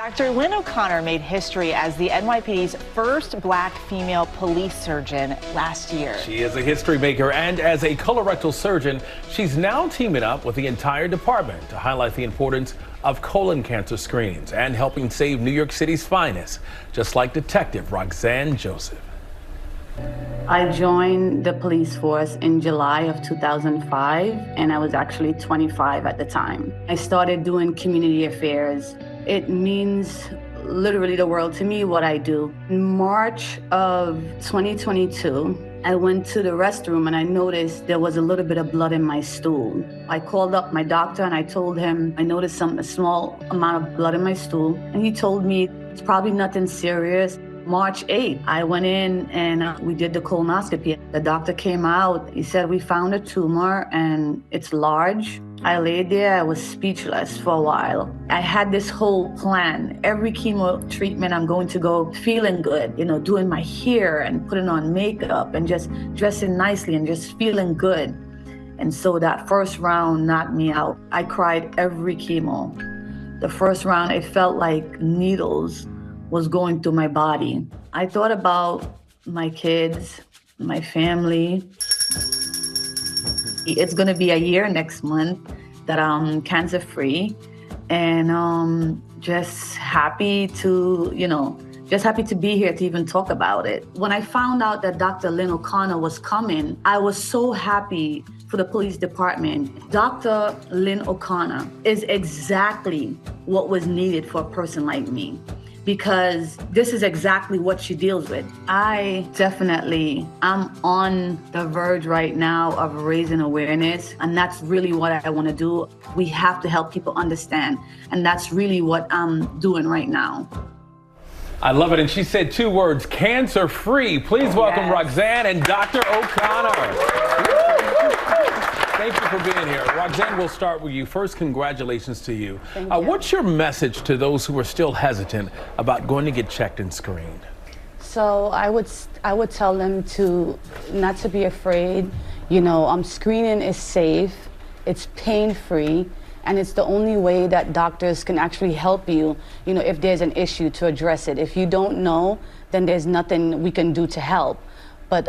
Dr. Lynn O'Connor made history as the NYPD's first black female police surgeon last year. She is a history maker, and as a colorectal surgeon, she's now teaming up with the entire department to highlight the importance of colon cancer screenings and helping save New York City's finest, just like Detective Roxanne Joseph. I joined the police force in July of 2005, and I was actually 25 at the time. I started doing community affairs. It means literally the world to me, what I do. In March of 2022, I went to the restroom and I noticed there was a little bit of blood in my stool. I called up my doctor and I told him I noticed a small amount of blood in my stool, and he told me it's probably nothing serious. March 8th, I went in and we did the colonoscopy. The doctor came out. He said, we found a tumor and it's large. I laid there. I was speechless for a while. I had this whole plan. Every chemo treatment, I'm going to go feeling good, doing my hair and putting on makeup and just dressing nicely and just feeling good. And so that first round knocked me out. I cried every chemo. The first round, it felt like needles was going through my body. I thought about my kids, my family. It's gonna be a year next month that I'm cancer-free, and just happy to be here to even talk about it. When I found out that Dr. Lynn O'Connor was coming, I was so happy for the police department. Dr. Lynn O'Connor is exactly what was needed for a person like me, because this is exactly what she deals with. I'm on the verge right now of raising awareness, and that's really what I want to do. We have to help people understand, and that's really what I'm doing right now. I love it, and she said two words, cancer-free. Please welcome Roxanne and Dr. O'Connor. Thank you for being here. Roxanne, we'll start with you. First, congratulations to you. Thank you. What's your message to those who are still hesitant about going to get checked and screened? So I would tell them not to be afraid. Screening is safe, it's pain-free, and it's the only way that doctors can actually help you, if there's an issue, to address it. If you don't know, then there's nothing we can do to help. But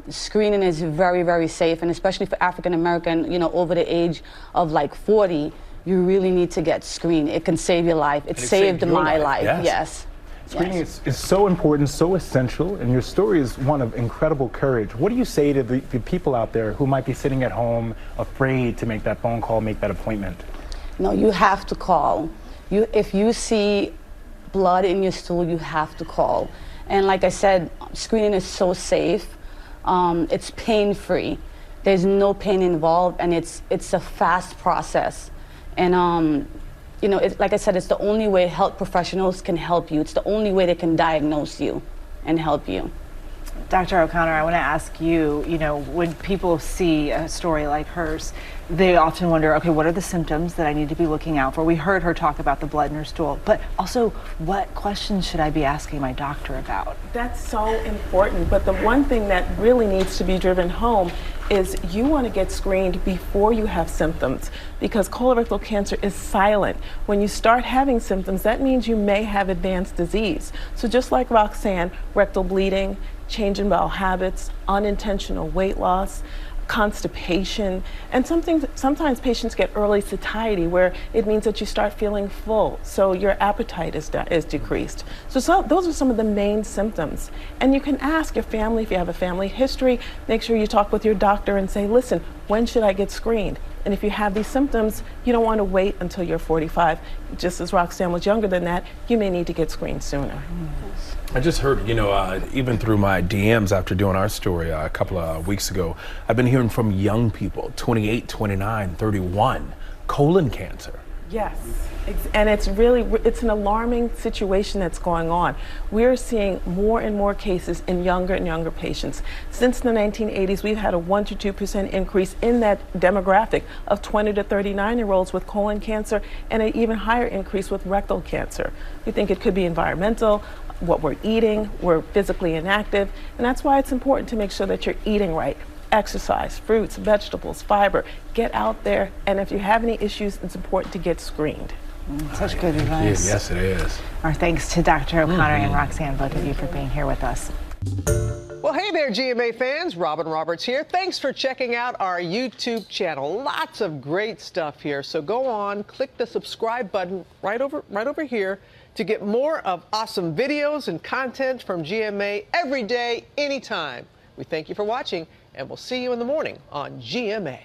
screening is very, very safe, and especially for African American, over the age of like 40, you really need to get screened. It can save your life. It saved my life. Yes. Screening is so important, so essential, and your story is one of incredible courage. What do you say to the people out there who might be sitting at home afraid to make that phone call, make that appointment? No, you have to call. If you see blood in your stool, you have to call. And like I said, screening is so safe. It's pain-free. There's no pain involved, and it's a fast process. And like I said, it's the only way health professionals can help you. It's the only way they can diagnose you and help you. Dr. O'Connor, I want to ask you, when people see a story like hers, they often wonder, okay, what are the symptoms that I need to be looking out for? We heard her talk about the blood in her stool, but also what questions should I be asking my doctor about? That's so important, but the one thing that really needs to be driven home is you want to get screened before you have symptoms, because colorectal cancer is silent. When you start having symptoms, that means you may have advanced disease. So just like Roxanne, rectal bleeding, change in bowel habits, unintentional weight loss, constipation, and sometimes patients get early satiety, where it means that you start feeling full, so your appetite is decreased. So those are some of the main symptoms. And you can ask your family, if you have a family history, make sure you talk with your doctor and say, listen, when should I get screened? And if you have these symptoms, you don't want to wait until you're 45. Just as Roxanne was younger than that, you may need to get screened sooner. I just heard, even through my DMs after doing our story a couple of weeks ago, I've been hearing from young people, 28, 29, 31, colon cancer. Yes, and it's an alarming situation that's going on. We're seeing more and more cases in younger and younger patients. Since the 1980s, we've had a 1 to 2% increase in that demographic of 20 to 39-year-olds with colon cancer, and an even higher increase with rectal cancer. We think it could be environmental, what we're eating, we're physically inactive, and that's why it's important to make sure that you're eating right. Exercise, fruits, vegetables, fiber, get out there, and if you have any issues, it's important to get screened. Such good advice. Yes, it is. Our thanks to Dr. O'Connor and Roxanne, both of you, for being here with us. Well, hey there, GMA fans. Robin Roberts here. Thanks for checking out our YouTube channel. Lots of great stuff here. So go on, click the subscribe button right over here to get more of awesome videos and content from GMA every day, anytime. We thank you for watching, and we'll see you in the morning on GMA.